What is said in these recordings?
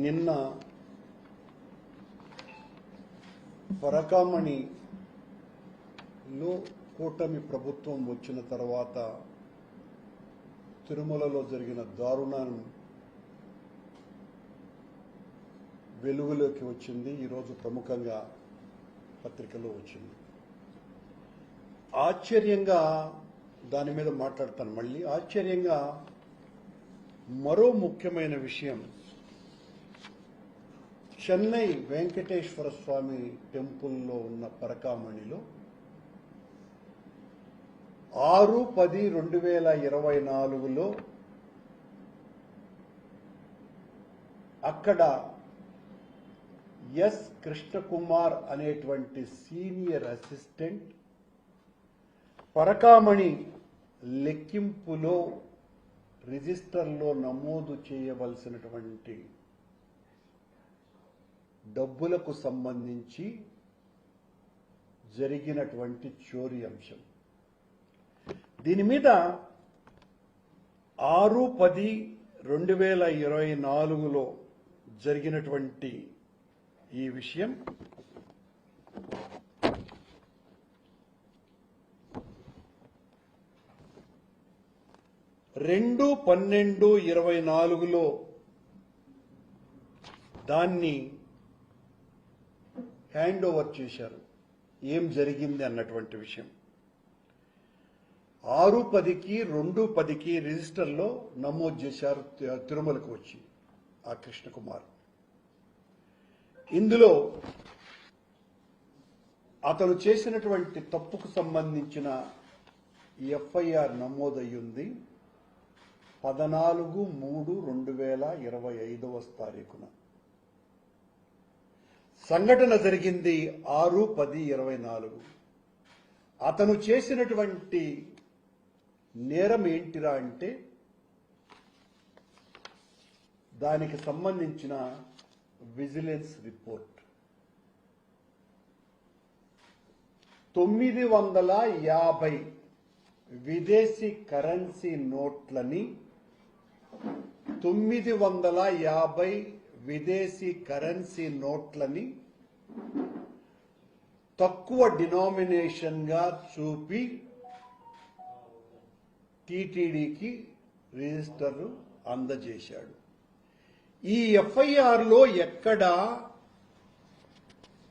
నిన్న పరకామణిలో కూటమి ప్రభుత్వం వచ్చిన తర్వాత తిరుమలలో జరిగిన దారుణం వెలుగులోకి వచ్చింది. ఈరోజు ప్రముఖంగా పత్రికలో వచ్చింది. ఆశ్చర్యంగా దాని మీద మాట్లాడతాను. మళ్ళీ ఆశ్చర్యంగా మరో ముఖ్యమైన విషయం, చెన్నై వెంకటేశ్వర స్వామి టెంపుల్లో ఉన్న పరకామణిలో 6/10/2024లో అక్కడ ఎస్ కృష్ణకుమార్ అనేటువంటి సీనియర్ అసిస్టెంట్ పరకామణి లెక్కింపులో రిజిస్టర్లో నమోదు చేయవలసినటువంటి డబ్బులకు సంబంధించి జరిగినటువంటి చోరీ అంశం. దీని మీద 6/10/2024లో జరిగినటువంటి ఈ విషయం రెండు 12/24లో దాన్ని హ్యాండ్ ఓవర్ చేశారు. ఏం జరిగింది అన్నటువంటి విషయం 6/10కి 2/10కి రిజిస్టర్లో నమోదు చేశారు తిరుమలకు వచ్చి ఆ కృష్ణకుమార్. ఇందులో అతను చేసినటువంటి తప్పుకు సంబంధించిన ఎఫ్ఐఆర్ నమోదయ్యింది 14/3/2025 సంఘటన జరిగింది 6/10/24. అతను చేసినటువంటి నేరం ఏంటిరా అంటే దానికి సంబంధించిన విజిలెన్స్ రిపోర్ట్ 950 విదేశీ కరెన్సీ నోట్లని 950 విదేశీ కరెన్సీ నోట్లని తక్కువ డినామినేషన్గా చూపి టీటీడీకి రిజిస్టర్ అందజేశాడు. ఈ ఎఫ్ఐఆర్లో ఎక్కడ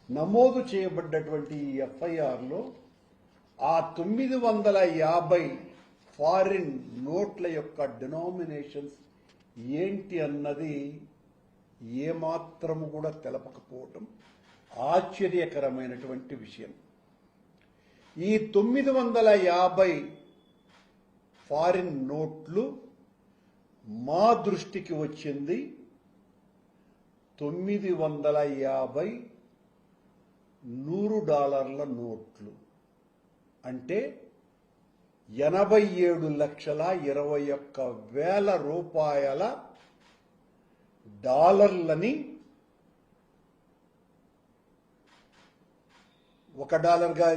నమోదు చేయబడ్డటువంటి ఈ ఎఫ్ఐఆర్లో ఆ 950 ఫారిన్ నోట్ల యొక్క డినామినేషన్స్ ఏంటి అన్నది ఏమాత్రము కూడా తెలపకపోవటం ఆశ్చర్యకరమైనటువంటి విషయం. ఈ 950 ఫారిన్ నోట్లు మా దృష్టికి వచ్చింది $950 $100 నోట్లు, అంటే 87,21,000 రూపాయల డాలర్లని $1గా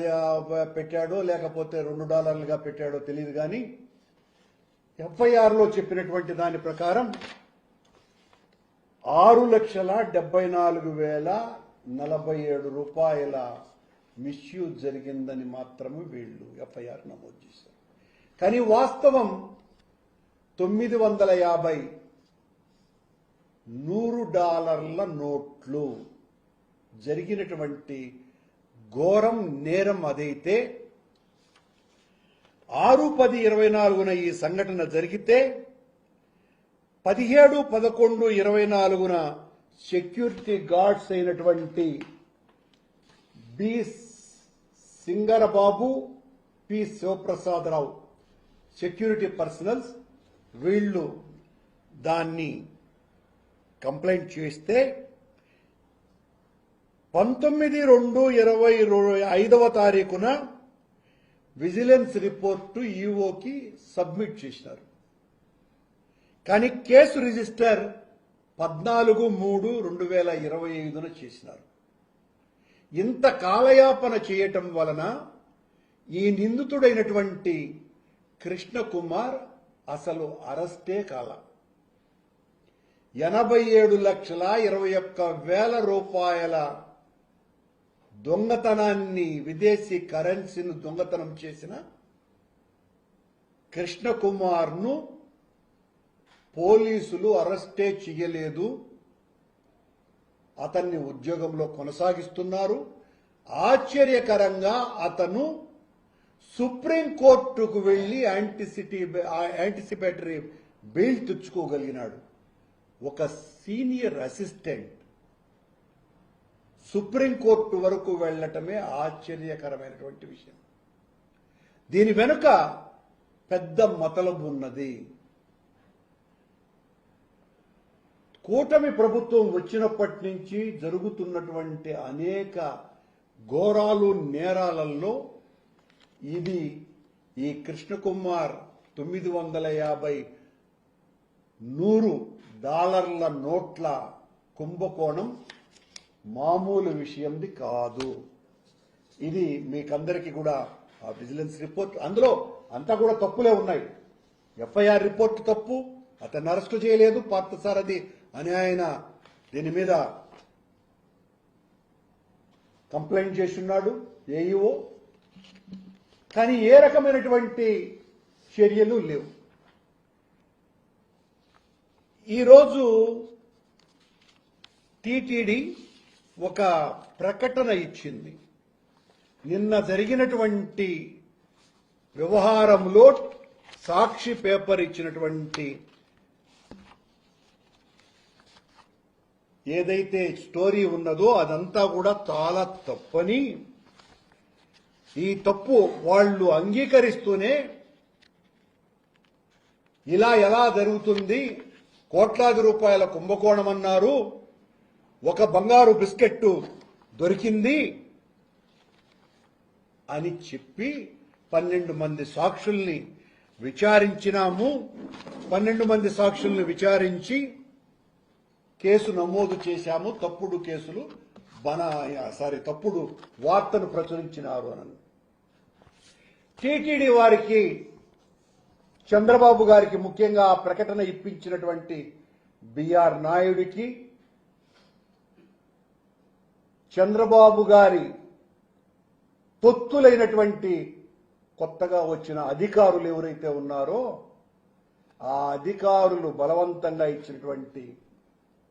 పెట్టాడో లేకపోతే $2గా పెట్టాడో తెలియదు. కానీ ఎఫ్ఐఆర్లో చెప్పినటువంటి దాని ప్రకారం 6,74,047 రూపాయల మిస్యూజ్ జరిగిందని మాత్రమే వీళ్ళు ఎఫ్ఐఆర్ నమోదు చేశారు. కానీ వాస్తవం 950 $100 నోట్లు జరిగినటువంటి ఘోరం నేరం అదైతే 6/10/24 ఈ సంఘటన జరిగితే 17/11/24 సెక్యూరిటీ గార్డ్స్ అయినటువంటి B Singarababu, P Sivaprasadarao security personnels వీళ్ళు దాన్ని కంప్లైంట్ చేస్తే 19/2/25 విజిలెన్స్ రిపోర్టు ఈఓకి సబ్మిట్ చేసినారు. కానీ కేసు రిజిస్టర్ 14/3/2025 చేసినారు. ఇంత కాలయాపన చేయటం వలన ఈ నిందితుడైనటువంటి కృష్ణకుమార్ అసలు అరెస్టే కాల. 87,21,000 రూపాయల దొంగతనాన్ని, విదేశీ కరెన్సీని దొంగతనం చేసిన కృష్ణకుమార్ను పోలీసులు అరెస్టే చేయలేదు. అతన్ని ఉద్యోగంలో కొనసాగిస్తున్నారు. ఆశ్చర్యకరంగా అతను సుప్రీంకోర్టుకు వెళ్లి యాంటిసిపేటరీ బెయిల్ తెచ్చుకోగలిగినాడు. ఒక సీనియర్ అసిస్టెంట్ సుప్రీంకోర్టు వరకు వెళ్లటమే ఆశ్చర్యకరమైనటువంటి విషయం. దీని వెనుక పెద్ద మతలబు ఉన్నది. కూటమి ప్రభుత్వం వచ్చినప్పటి నుంచి జరుగుతున్నటువంటి అనేక ఘోరాలు, నేరాలలో ఇది ఈ కృష్ణకుమార్ $950 నోట్ల కుంభకోణం మామూలు విషయంది కాదు. ఇది మీకందరికీ కూడా ఆ విజిలెన్స్ రిపోర్ట్, అందులో అంతా కూడా తప్పులే ఉన్నాయి. ఎఫ్ఐఆర్ రిపోర్ట్ తప్పు, అతన్ని అరెస్టు చేయలేదు పార్థసారథి అని ఆయన దీని మీద కంప్లైంట్ చేస్తున్నాడు ఏఈఓ. కానీ ఏ రకమైనటువంటి చర్యలు లేవు. ఈరోజు టీటీడీ ఒక ప్రకటన ఇచ్చింది. నిన్న జరిగినటువంటి వ్యవహారంలో సాక్షి పేపర్ ఇచ్చినటువంటి ఏదైతే స్టోరీ ఉన్నదో అదంతా కూడా చాలా తప్పని, ఈ తప్పు వాళ్ళు అంగీకరిస్తూనే ఇలా ఎలా జరుగుతుంది, కోట్లాది రూపాయల కుంభకోణం అన్నారు, ఒక బంగారు బిస్కెట్ దొరికింది అని చెప్పి 12 మంది సాక్షుల్ని విచారించినాము. 12 మంది సాక్షుల్ని విచారించి కేసు నమోదు చేశాము. తప్పుడు కేసులు తప్పుడు వార్తను ప్రచురించినారు అని టీటీడీ వారికి, చంద్రబాబు గారికి, ముఖ్యంగా ఆ ప్రకటన ఇప్పించినటువంటి బిఆర్ నాయుడికి, చంద్రబాబు గారి తొత్తులైనటువంటి కొత్తగా వచ్చిన అధికారులు ఎవరైతే ఉన్నారో ఆ అధికారులు బలవంతంగా ఇచ్చినటువంటి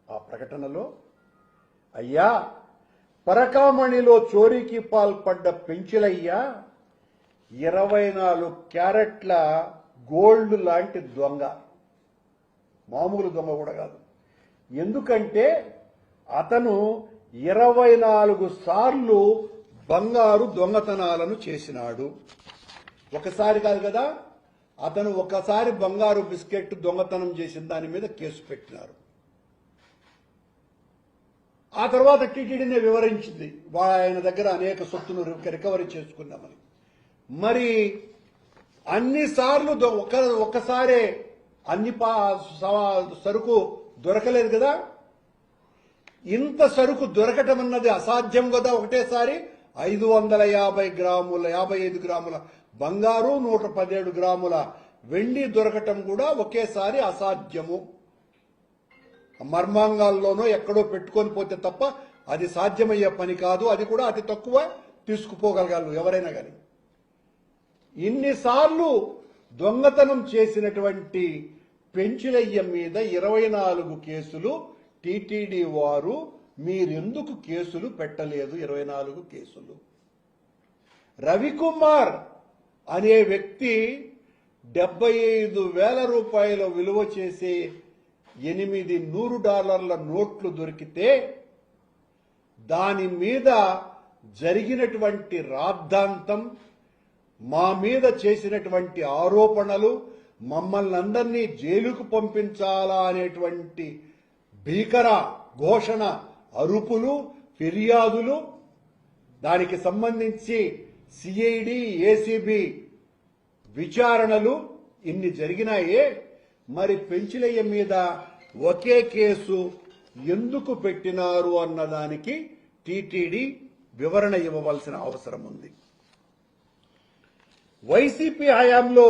ఆ ప్రకటనలో, అయ్యా పరకామణిలో చోరీకి పాల్పడ్డ పెంచిలయ్యా 24 క్యారెట్ల గోల్డ్ లాంటి దొంగ, మామూలు దొంగ కూడా కాదు. ఎందుకంటే అతను 24 సార్లు బంగారు దొంగతనాలను చేసినాడు. ఒకసారి కాదు కదా, అతను ఒకసారి బంగారు బిస్కెట్ దొంగతనం చేసిన దాని మీద కేసు పెట్టినారు. ఆ తర్వాత టీటీడీనే వివరించింది ఆయన దగ్గర అనేక సొత్తును రికవరీ చేసుకున్నామని. మరి అన్నిసార్లు ఒక్కసారే అన్ని సరుకు దొరకలేదు కదా. ఇంత సరుకు దొరకటం అన్నది అసాధ్యం కదా. ఒకటేసారి 555 గ్రాముల బంగారు, 117 గ్రాముల వెండి దొరకటం కూడా ఒకేసారి అసాధ్యము. మర్మాంగాల్లోనో ఎక్కడో పెట్టుకొని పోతే తప్ప అది సాధ్యమయ్యే పని కాదు. అది కూడా అతి తక్కువ తీసుకుపోగలగాలి ఎవరైనా కానీ. ఇన్నిసార్లు దొంగతనం చేసినటువంటి పెంచిలయ్య మీద 24 కేసులు టీటీడీ వారు మీరెందుకు కేసులు పెట్టలేదు? 24 కేసులు. రవికుమార్ అనే వ్యక్తి $75,000 రూపాయల విలువ చేసే 8 $100 నోట్లు దొరికితే దాని మీద జరిగినటువంటి రాద్ధాంతం, మా మీద చేసినటువంటి ఆరోపణలు, మమ్మల్ని అందరినీ జైలుకు పంపించాలా అనేటువంటి భీకర ఘోషణ, అరుపులు, ఫిర్యాదులు, దానికి సంబంధించి సిఐడి, ఏసీబీ విచారణలు ఇన్ని జరిగినాయే. మరి పెంచిలయ్య మీద ఒకే కేసు ఎందుకు పెట్టినారు అన్నదానికి టీటీడీ వివరణ ఇవ్వవలసిన అవసరం ఉంది. వైసీపీ హయాంలో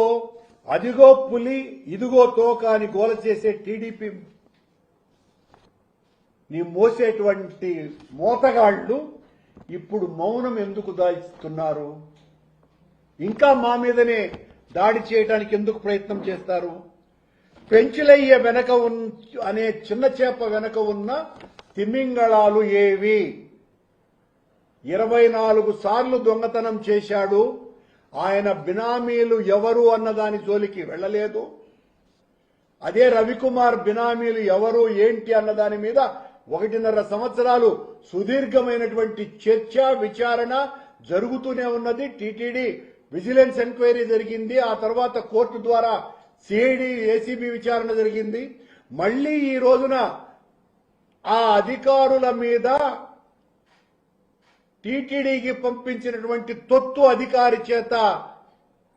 అదిగో పులి ఇదిగో తోక అని గోల చేసే టీడీపీ నీ మోసేటువంటి మోతగాళ్ళు ఇప్పుడు మౌనం ఎందుకు దాయిస్తున్నారు? ఇంకా మా మీదనే దాడి చేయడానికి ఎందుకు ప్రయత్నం చేస్తారు? పెంచులయ్య వెనక అనే చిన్న చేప వెనక ఉన్న తిమింగళాలు ఏవి? 24 సార్లు దొంగతనం చేశాడు. ఆయన బినామీలు ఎవరు అన్నదాని జోలికి వెళ్లలేదు. అదే రవికుమార్ బినామీలు ఎవరు ఏంటి అన్నదాని మీద 1.5 సంవత్సరాలు సుదీర్ఘమైనటువంటి చర్చ విచారణ జరుగుతూనే ఉన్నది. టీటీడీ విజిలెన్స్ ఎంక్వైరీ జరిగింది. ఆ తర్వాత కోర్టు ద్వారా సిఐడి ఏసీబీ విచారణ జరిగింది. మళ్లీ ఈ రోజున ఆ అధికారుల మీద టీటీడీకి పంపించినటువంటి తొత్తు అధికారి చేత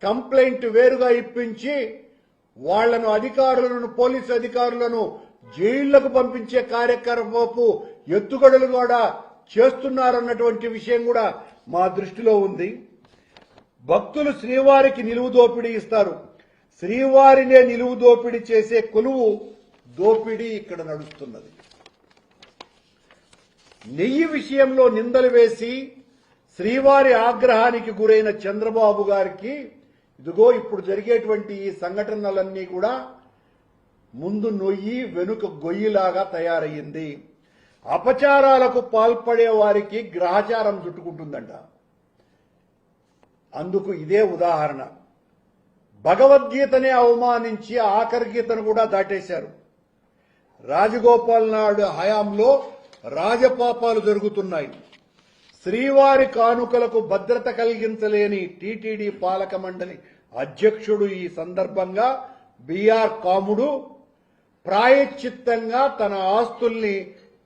కంప్లైంట్ వేరుగా ఇప్పించి వాళ్లను అధికారులను పోలీసు అధికారులను జైళ్లకు పంపించే కార్యక్రమపు ఎత్తుగడలు కూడా చేస్తున్నారన్నటువంటి విషయం కూడా మా దృష్టిలో ఉంది. భక్తులు శ్రీవారికి నిలువు దోపిడీ ఇస్తారు. శ్రీవారినే నిలువు దోపిడీ చేసే కొలువు దోపిడీ ఇక్కడ నడుస్తున్నది. నెయ్యి విషయంలో నిందలు వేసి శ్రీవారి ఆగ్రహానికి గురైన చంద్రబాబు గారికి ఇదిగో ఇప్పుడు జరిగేటువంటి ఈ సంఘటనలన్నీ కూడా ముందు నొయ్యి వెనుక గొయ్యిలాగా తయారయ్యింది. అపచారాలకు పాల్పడే వారికి గ్రహచారం చుట్టుకుంటుందంట. అందుకు ఇదే ఉదాహరణ. భగవద్గీతనే అవమానించి ఆఖరి గీతను కూడా దాటేశారు. రాజగోపాల్ నాయుడు హయాంలో రాజపాపాలు జరుగుతున్నాయి. శ్రీవారి కానుకలకు భద్రత కలిగించలేని టీటీడీ పాలక మండలి అధ్యక్షుడు ఈ సందర్భంగా బిఆర్ కాముడు ప్రాయశ్చిత్తంగా తన ఆస్తుల్ని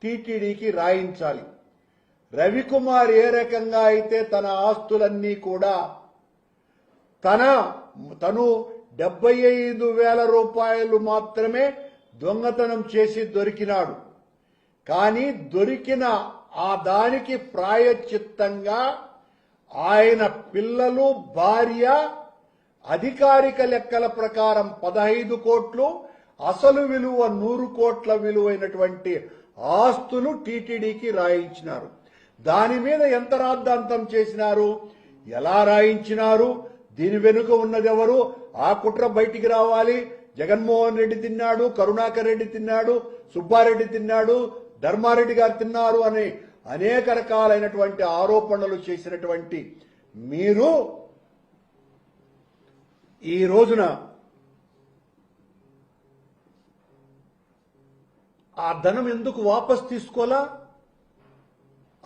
టీటీడీకి రాయించాలి. రవికుమార్ ఏ రకంగా అయితే తన ఆస్తులన్నీ కూడా తను 75,000 రూపాయలు మాత్రమే దొంగతనం చేసి దొరికినాడు. కానీ దొరికిన ఆ దానికి ప్రాయశ్చిత్తంగా ఆయన పిల్లలు భార్య అధికారిక లెక్కల ప్రకారం 15 కోట్లు అసలు విలువ 100 కోట్ల విలువైనటువంటి ఆస్తులు టీటీడీకి రాయించినారు. దాని మీద ఎంత రాద్ధాంతం చేసినారు, ఎలా రాయించినారు, దీని వెనుక ఉన్నదెవరు, ఆ కుట్ర బయటికి రావాలి. జగన్మోహన్ రెడ్డి తిన్నాడు, కరుణాకర్ రెడ్డి తిన్నాడు, సుబ్బారెడ్డి తిన్నాడు, ధర్మారెడ్డి గారు తిన్నారు అని అనేక రకాలైనటువంటి ఆరోపణలు చేసినటువంటి మీరు ఈ రోజున ఆ ధనం ఎందుకు వాపస్ తీసుకోలా?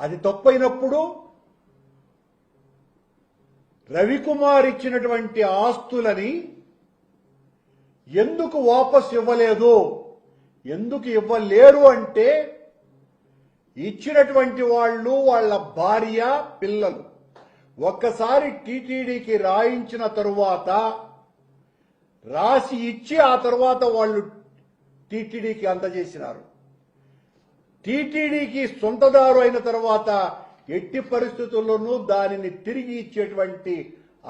అది తప్పైనప్పుడు రవికుమార్ ఇచ్చినటువంటి ఆస్తులని ఎందుకు వాపస్ ఇవ్వలేదు? ఎందుకు ఇవ్వలేరు అంటే ఇచ్చినటువంటి వాళ్ళు, వాళ్ళ భార్య, పిల్లలు ఒక్కసారి టీటీడీకి రాయించిన తరువాత రాసి ఇచ్చి ఆ తర్వాత వాళ్ళు టీటీడీకి అందజేసినారు. టీటీడీకి సొంతదారు అయిన తర్వాత ఎట్టి పరిస్థితుల్లోనూ దానిని తిరిగి ఇచ్చేటువంటి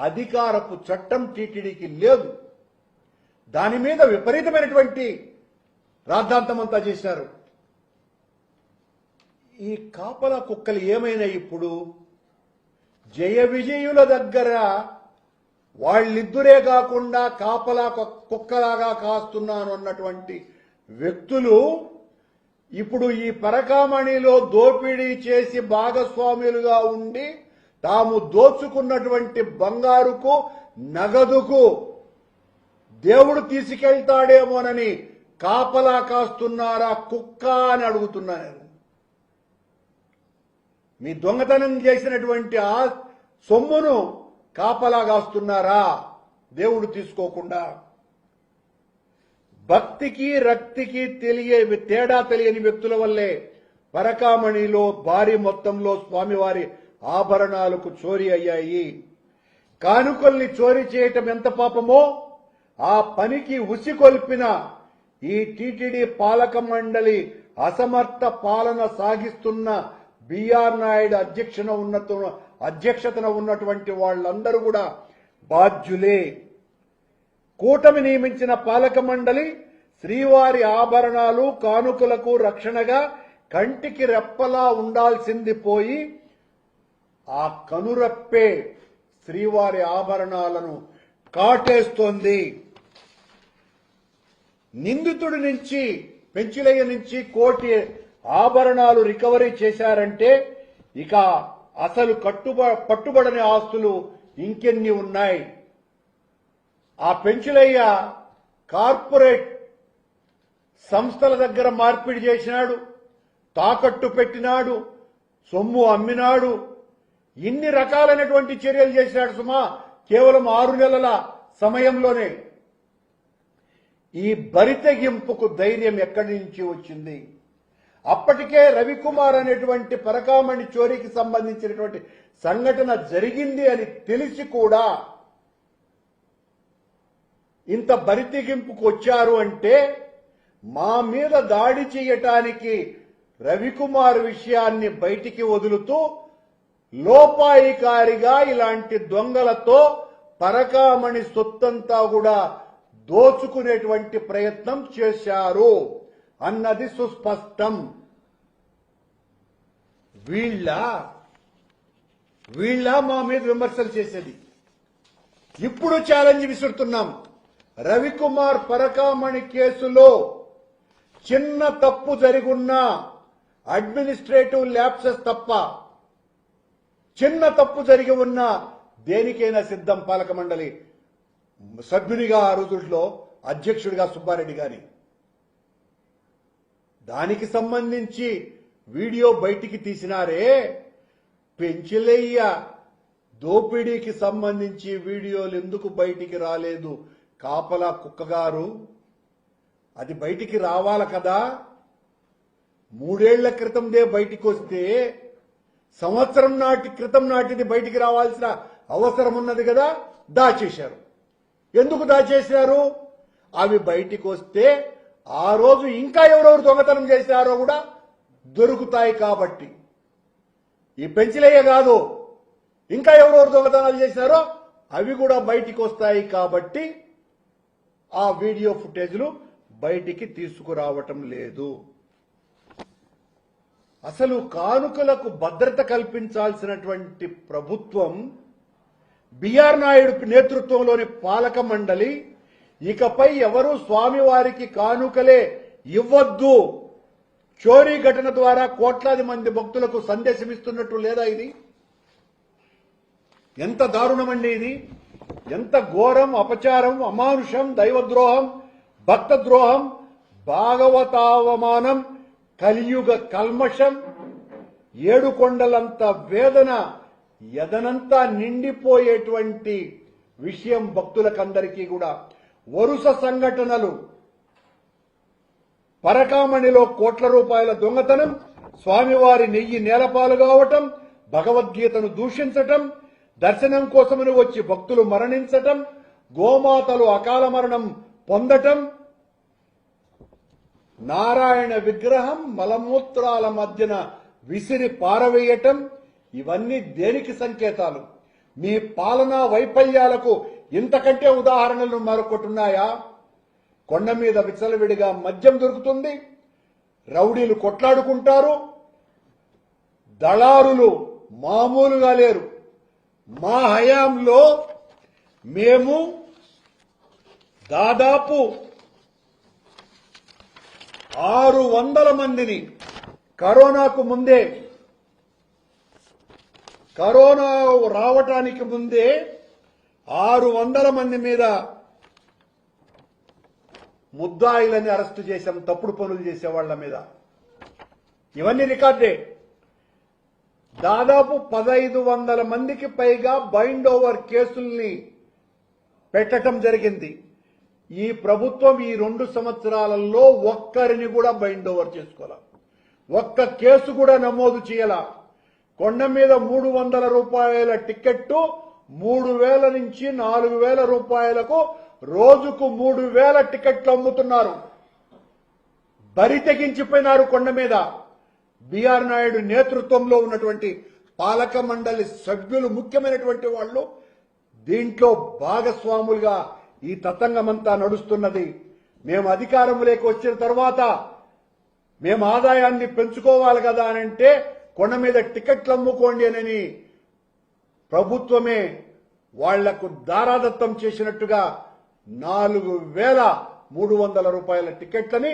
అధికారపు చట్టం టీటీడీకి లేదు. దాని మీద విపరీతమైనటువంటి రాద్ధాంతమంతా చేశారు. ఈ కాపలా కుక్కలు ఏమైనా ఇప్పుడు జయ విజయుల దగ్గర వాళ్ళిద్దరే కాకుండా కాపలా కుక్కలాగా కాస్తున్నాను అన్నటువంటి వ్యక్తులు ఇప్పుడు ఈ పరకామణిలో దోపిడీ చేసి భాగస్వాములుగా ఉండి తాము దోచుకున్నటువంటి బంగారుకు నగదుకు దేవుడు తీసుకెళ్తాడేమోనని కాపలా కాస్తున్నారా కుక్క అని అడుగుతున్నా నేను. మీ దొంగతనం చేసినటువంటి ఆ సొమ్మును కాపలా కాస్తున్నారా దేవుడు తీసుకోకుండా? భక్తికి రక్తికి తేడా తెలియని వ్యక్తుల వల్లే పరకామణిలో భారీ మొత్తంలో స్వామివారి ఆభరణాలకు చోరీ అయ్యాయి. కానుకల్ని చోరీ చేయటం ఎంత పాపమో ఆ పనికి ఉసికొల్పిన ఈ టీటీడీ పాలక మండలి అసమర్థ పాలన సాగిస్తున్న బిఆర్ నాయుడు అధ్యక్షతన ఉన్నటువంటి వాళ్ళందరూ కూడా బాధ్యులే. కూటమి నియమించిన పాలక మండలి శ్రీవారి ఆభరణాలు కానుకలకు రక్షణగా కంటికి రెప్పలా ఉండాల్సింది పోయి ఆ కనురెప్పే శ్రీవారి ఆభరణాలను కాటేస్తోంది. నిందితుడి నుంచి పెంచిలయ్య నుంచి 1 కోటి ఆభరణాలు రికవరీ చేశారంటే ఇక అసలు పట్టుబడని ఆస్తులు ఇంకెన్ని ఉన్నాయి? ఆ పెంచిలయ్య కార్పొరేట్ సంస్థల దగ్గర మార్పిడి చేసినాడు, తాకట్టు పెట్టినాడు, సొమ్ము అమ్మినాడు, ఇన్ని రకాలైనటువంటి చర్యలు చేసినాడు సుమా కేవలం 6 నెలల సమయంలోనే. ఈ బరితెగింపుకు ధైర్యం ఎక్కడి నుంచి వచ్చింది? అప్పటికే రవికుమార్ అనేటువంటి పరకామణి చోరీకి సంబంధించినటువంటి సంఘటన జరిగింది అని తెలిసి కూడా ఇంత బరితెగింపుకు వచ్చారు అంటే మా మీద దాడి చేయటానికి రవికుమార్ విషయాన్ని బయటికి వదులుతూ లోపాయికారిగా ఇలాంటి దొంగలతో పరకామణి సొత్తంతా కూడా దోచుకునేటువంటి ప్రయత్నం చేశారు అన్నది సుస్పష్టం. వీళ్ళ మా మీద విమర్శలు చేసేది. ఇప్పుడు ఛాలెంజ్ విసురుతున్నాం. రవికుమార్ పరకామణి కేసులో చిన్న తప్పు జరిగున్నా అడ్మినిస్ట్రేటివ్ ల్యాప్సెస్ తప్ప చిన్న తప్పు జరిగి ఉన్నా దేనికైనా సిద్ధం. పాలక మండలి సభ్యునిగా ఆ రోజుల్లో అధ్యక్షుడిగా సుబ్బారెడ్డి గారి దానికి సంబంధించి వీడియో బయటికి తీసినారే, పెంచిలయ్య దోపిడీకి సంబంధించి వీడియోలు ఎందుకు బయటికి రాలేదు? కాపలా కుక్కగారు, అది బయటికి రావాలి కదా. 3 ఏళ్ల క్రితందే బయటికి వస్తే సంవత్సరం క్రితం నాటిది బయటికి రావాల్సిన అవసరం ఉన్నది కదా. దాచేశారు. ఎందుకు దాచేశారు? అవి బయటికి వస్తే ఆ రోజు ఇంకా ఎవరెవరు దొంగతనం చేశారో కూడా దొరుకుతాయి కాబట్టి. ఈ పెంచిలయ్య కాదు, ఇంకా ఎవరెవరు దొంగతనాలు చేశారో అవి కూడా బయటికి వస్తాయి కాబట్టి ఆ వీడియో ఫుటేజ్లు బయటికి తీసుకురావటం లేదు. అసలు కానుకలకు భద్రత కల్పించాల్సినటువంటి ప్రభుత్వం, బిఆర్ నాయుడు నేతృత్వంలోని పాలక మండలి ఇకపై ఎవరూ స్వామివారికి కానుకలే ఇవ్వద్దు, చోరీ ఘటన ద్వారా కోట్లాది మంది భక్తులకు సందేశం ఇస్తున్నట్టు లేదా? ఇది ఎంత దారుణమండి! ఇది ఎంత ఘోరం, అపచారం, అమానుషం, దైవద్రోహం, భక్తద్రోహం, భాగవతావమానం, కలియుగ కల్మషం, 7 కొండలంత వేదన, ఎదనంతా నిండిపోయేటువంటి విషయం భక్తులకందరికీ కూడా. వరుస సంఘటనలు, పరకామణిలో కోట్ల రూపాయల దొంగతనం, స్వామివారి నెయ్యి నేలపాలు కావటం, భగవద్గీతను దూషించటం, దర్శనం కోసమని వచ్చి భక్తులు మరణించటం, గోమాతలు అకాల మరణం పొందటం, నారాయణ విగ్రహం మలమూత్రాల మధ్యన విసిరి పారవేయటం, ఇవన్నీ దేనికి సంకేతాలు? మీ పాలనా వైఫల్యాలకు ఇంతకంటే ఉదాహరణలు మరొకటున్నాయా? కొండ మీద విచ్చలవిడిగా మద్యం దొరుకుతుంది, రౌడీలు కొట్లాడుకుంటారు, దళారులు మామూలుగా లేరు. మా హయాంలో మేము దాదాపు 600 మందిని కరోనాకు ముందే, కరోనా రావటానికి ముందే 600 మంది మీద ముద్దాయిలని అరెస్టు చేశాం, తప్పుడు పనులు చేసే వాళ్ల మీద. ఇవన్నీ రికార్డే. దాదాపు 1500 మందికి పైగా బైండ్ ఓవర్ కేసుల్ని పెట్టడం జరిగింది. ఈ ప్రభుత్వం ఈ 2 సంవత్సరాలలో ఒక్కరిని కూడా బైండ్ ఓవర్ చేసుకోవాల, ఒక్క కేసు కూడా నమోదు చేయాల. కొండ మీద 300 రూపాయల టికెట్టు 3000 నుంచి 4000 రూపాయలకు రోజుకు 3000 టికెట్లు అమ్ముతున్నారు. బరి తెగించిపోయినారు కొండ మీద. బిఆర్ నాయుడు నేతృత్వంలో ఉన్నటువంటి పాలక మండలి సభ్యులు ముఖ్యమైనటువంటి వాళ్ళు దీంట్లో భాగస్వాములుగా ఈ తతంగమంతా నడుస్తున్నది. మేము అధికారంలోకి వచ్చిన తర్వాత మేము ఆదాయాన్ని పెంచుకోవాలి కదా అని అంటే కొండ మీద టికెట్లు అమ్ముకోండి అని ప్రభుత్వమే వాళ్లకు దారాదత్తం చేసినట్టుగా 4,300 రూపాయల టికెట్లని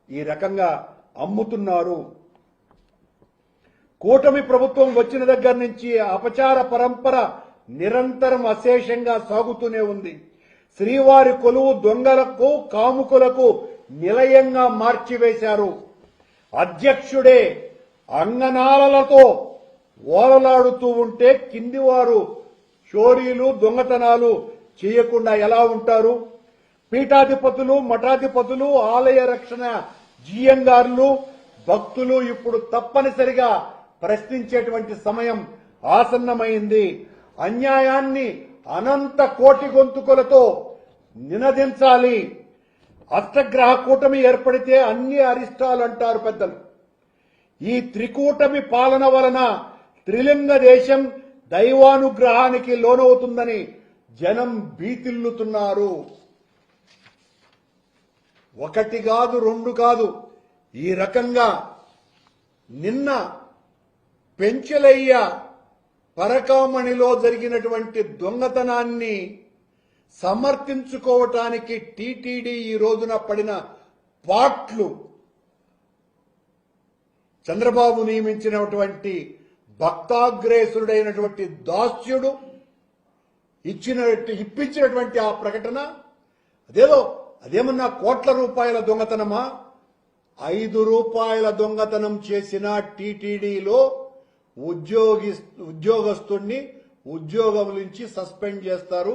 ఈ రకంగా అమ్ముతున్నారు. కూటమి ప్రభుత్వం వచ్చిన దగ్గర నుంచి అపచార పరంపర నిరంతరం అశేషంగా సాగుతూనే ఉంది. శ్రీవారి కొలువు దొంగలకు కాముకులకు నిలయంగా మార్చివేశారు. అధ్యక్షుడే అంగనాలతో ఓలలాడుతూ ఉంటే కిందివారు చోరీలు దొంగతనాలు చేయకుండా ఎలా ఉంటారు? పీఠాధిపతులు మఠాధిపతులు ఆలయ రక్షణ జీఎంగార్లు భక్తులు ఇప్పుడు తప్పనిసరిగా ప్రశ్నించేటువంటి సమయం ఆసన్నమైంది. అన్యాయాన్ని అనంత కోటి గొంతుకులతో నినదించాలి. అష్టగ్రహ కూటమి ఏర్పడితే అన్ని అరిష్టాలు అంటారు పెద్దలు. ఈ త్రికూటమి పాలన వలన త్రిలింగ దేశం దైవానుగ్రహానికి లోనవుతుందని జనం భీతిల్లుతున్నారు. ఒకటి కాదు రెండు కాదు, ఈ రకంగా నిన్న పెంచలయ్య పరకామణిలో జరిగినటువంటి దొంగతనాన్ని సమర్థించుకోవటానికి టీటీడీ ఈ రోజున పడిన పాట్లు చంద్రబాబు నియమించినటువంటి భక్తాగ్రేసుడైనటువంటి దాస్యుడు ఇప్పించినటువంటి ఆ ప్రకటన అదేమన్నా కోట్ల రూపాయల దొంగతనమా? 5 రూపాయల దొంగతనం చేసిన టీటీడీలో ఉద్యోగస్తుణ్ణి ఉద్యోగం నుంచి సస్పెండ్ చేస్తారు,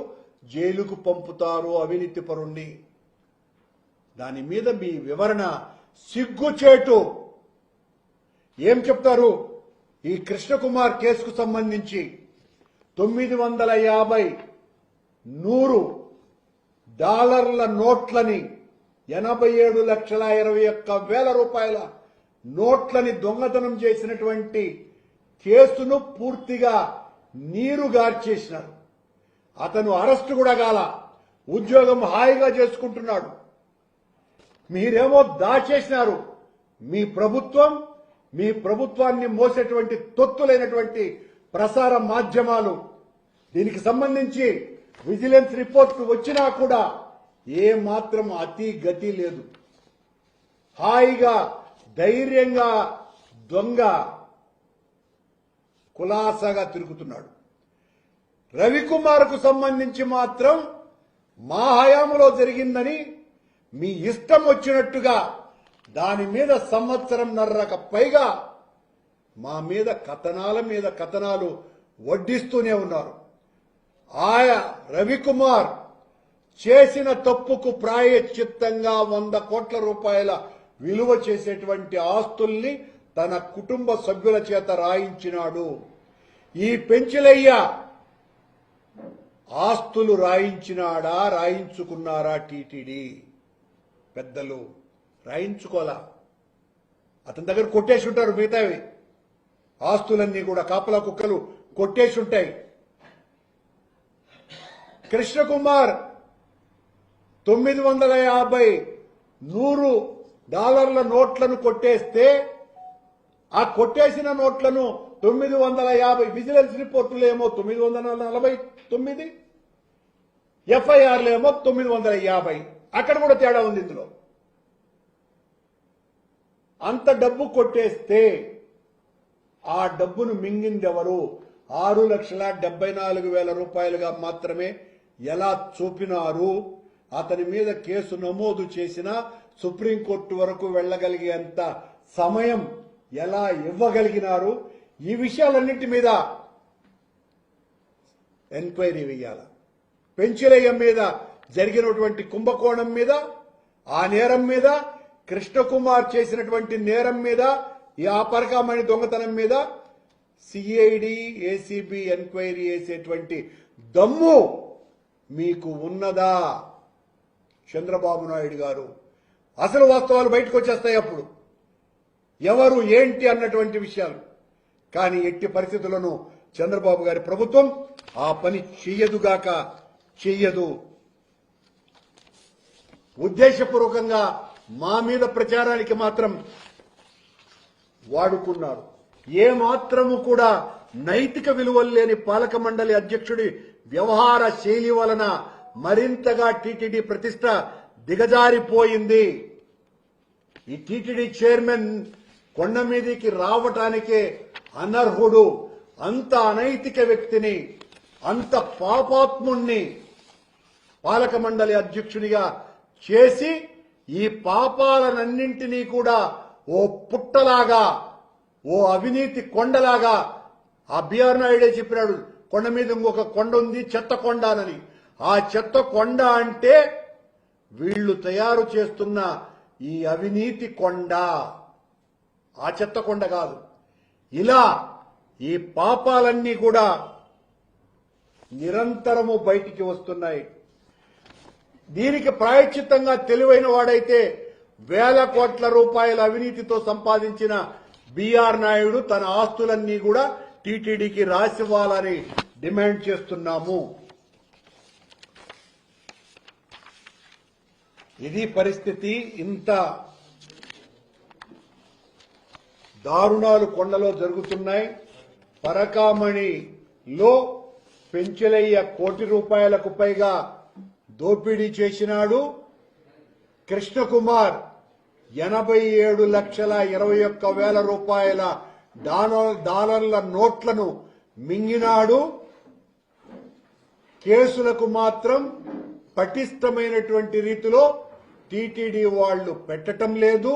జైలుకు పంపుతారు అవినీతి పరుణ్ణి. దాని మీద మీ వివరణ సిగ్గుచేటు. ఏం చెప్తారు? ఈ కృష్ణకుమార్ కేసుకు సంబంధించి 950 $100 నోట్లని 87,21,000 రూపాయల నోట్లని దొంగతనం చేసినటువంటి కేసును పూర్తిగా నీరుగార్చేసినారు. అతను అరెస్టు కూడా కాల, ఉద్యోగం హాయిగా చేసుకుంటున్నాడు. మీరేమో దాచేసినారు. మీ ప్రభుత్వాన్ని మోసేటువంటి తొత్తులైనటువంటి ప్రసార మాధ్యమాలు. దీనికి సంబంధించి విజిలెన్స్ రిపోర్ట్ వచ్చినా కూడా ఏ మాత్రం అతి గతి లేదు. హాయిగా ధైర్యంగా దొంగ కులాసాగా తిరుగుతున్నాడు. రవికుమార్కు సంబంధించి మాత్రం మా హయాంలో జరిగిందని మీ ఇష్టం వచ్చినట్టుగా దాని మీద 1.5 సంవత్సరంన్నరకు పైగా మా మీద కథనాలు వడ్డిస్తూనే ఉన్నారు. ఆయా రవికుమార్ చేసిన తప్పుకు ప్రాయశ్చిత్తంగా 100 కోట్ల రూపాయల విలువ చేసేటువంటి ఆస్తుల్ని తన కుటుంబ సభ్యుల చేత రాయించినాడు. ఈ పెంచలయ్య ఆస్తులు రాయించుకున్నారా? టీటీడీ పెద్దలు రాయించుకోలా. అతని దగ్గర కొట్టేసి ఉంటారు. మిగతావి ఆస్తులన్నీ కూడా కాపలా కుక్కలు కొట్టేసి ఉంటాయి. కృష్ణకుమార్ 950 $100 నోట్లను కొట్టేస్తే ఆ కొట్టేసిన నోట్లను 950 విజిలెన్స్ రిపోర్టులు ఏమో 949, ఎఫ్ఐఆర్లు ఏమో 950. అక్కడ కూడా తేడా ఉంది. ఇందులో అంత డబ్బు కొట్టేస్తే ఆ డబ్బును మింగిందెవరు? 6,74,000 రూపాయలుగా మాత్రమే ఎలా చూపినారు? అతని మీద కేసు నమోదు చేసిన సుప్రీంకోర్టు వరకు వెళ్లగలిగేంత సమయం ఎలా ఇవ్వగలిగినారు? ఈ విషయాలన్నింటి మీద ఎంక్వైరీ వేయాలి. పెంచలయ్య మీద జరిగినటువంటి కుంభకోణం మీద, ఆ నేరం మీద, కృష్ణకుమార్ చేసినటువంటి నేరం మీద, ఈ పరకామణి దొంగతనం మీద సిఐడి ఏసీబీ ఎంక్వైరీ చేసేటువంటి దమ్ము మీకు ఉన్నదా? చంద్రబాబు నాయుడు గారు అసలు వాస్తవాలు బయటకు వచ్చేస్తాయి అప్పుడు, ఎవరు ఏంటి అన్నటువంటి విషయాలు. కానీ ఎట్టి పరిస్థితులను చంద్రబాబు గారి ప్రభుత్వం ఆ పని చెయ్యదు. ఉద్దేశపూర్వకంగా మా మీద ప్రచారానికి మాత్రం వాడుకున్నారు. ఏ మాత్రము కూడా నైతిక విలువలు లేని పాలక మండలి అధ్యక్షుడి వ్యవహార శైలి వలన మరింతగా టీటీడీ ప్రతిష్ట దిగజారిపోయింది. ఈ టీటీడీ చైర్మన్ కొండ మీదికి రావటానికే అనర్హుడు. అంత అనైతిక వ్యక్తిని, అంత పాపాత్ముణ్ణి పాలక మండలి అధ్యక్షునిగా చేసి ఈ పాపాలనన్నింటినీ కూడా ఓ పుట్టలాగా, ఓ అవినీతి కొండలాగా ఆ బిఆర్ నాయుడే చెప్పినాడు, కొండ మీద ఇంకొక కొండ ఉంది చెత్త కొండ అని. ఆ చెత్త కొండ అంటే వీళ్లు తయారు చేస్తున్న ఈ అవినీతి కొండ, ఆ చెత్త కొండ కాదు. ఇలా ఈ పాపాలన్నీ కూడా నిరంతరము బయటికి వస్తున్నాయి. దీనికి ప్రాయశ్చిత్తంగా తెలివైన వాడైతే వేల కోట్ల రూపాయల అవినీతితో సంపాదించిన బిఆర్ నాయుడు తన ఆస్తులన్నీ కూడా టీటీడీకి రాసివ్వాలని డిమాండ్ చేస్తున్నాము. ఇది పరిస్థితి. ఇంత దారుణాలు కొండలో జరుగుతున్నాయి. పరకామణిలో పెంచలయ్య ₹1 కోటి పైగా దోపిడీ చేసినాడు. కృష్ణకుమార్ 87,21,000 డాలర్ల నోట్లను మింగినాడు. కేసులకు మాత్రం పటిష్టమైనటువంటి రీతిలో టీటీడీ వాళ్లు పెట్టడం లేదు.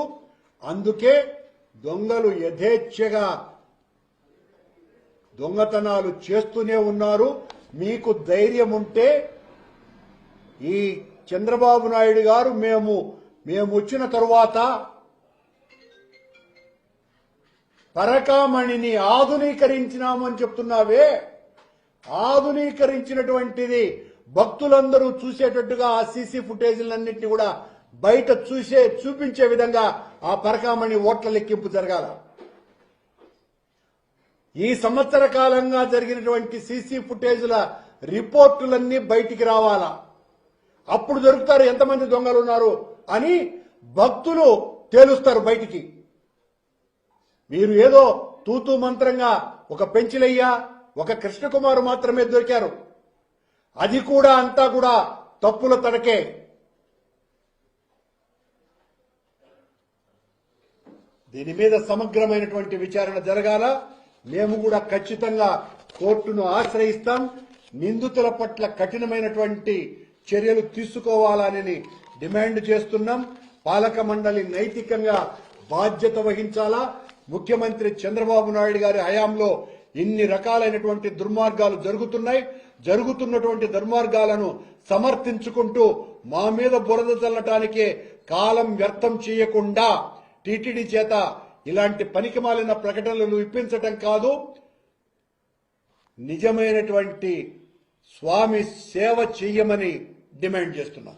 అందుకే దొంగలు యథేచ్ఛగా దొంగతనాలు చేస్తూనే ఉన్నారు. మీకు ధైర్యం ఉంటే ఈ చంద్రబాబు నాయుడు గారు మేము వచ్చిన తరువాత పరకామణిని ఆధునీకరించినామని చెప్తున్నావే, ఆధునీకరించినటువంటిది భక్తులందరూ చూసేటట్టుగా ఆ సీసీ ఫుటేజీలన్నింటినీ కూడా బయట చూపించే విధంగా ఆ పరకామణి ఓట్ల లెక్కింపు జరగాల. ఈ సంవత్సర కాలంగా జరిగినటువంటి సీసీ ఫుటేజీల రిపోర్టులన్నీ బయటికి రావాలా. అప్పుడు దొరుకుతారు ఎంతమంది దొంగలు ఉన్నారు అని భక్తులు తేలుస్తారు బయటికి. మీరు ఏదో తూతూ మంత్రంగా ఒక పెంచిలయ్య, ఒక కృష్ణకుమార్ మాత్రమే దొరికారు. అది కూడా అంతా కూడా తప్పుల తడకే. దీని మీద సమగ్రమైనటువంటి విచారణ జరగాల. మేము కూడా ఖచ్చితంగా కోర్టును ఆశ్రయిస్తాం. నిందితుల పట్ల కఠినమైనటువంటి చర్యలు తీసుకోవాలని డిమాండ్ చేస్తున్నాం. పాలక మండలి నైతికంగా బాధ్యత వహించాలా. ముఖ్యమంత్రి చంద్రబాబు నాయుడు గారి హయాంలో ఇన్ని రకాలైనటువంటి దుర్మార్గాలు జరుగుతున్నటువంటి దుర్మార్గాలను సమర్థించుకుంటూ మా మీద బురద చల్లటానికే కాలం వ్యర్థం చేయకుండా టీటీడీ చేత ఇలాంటి పనికిమాలిన ప్రకటనలు ఇప్పించటం కాదు, నిజమైనటువంటి స్వామి సేవ చెయ్యమని డిమాండ్ చేస్తున్నాం.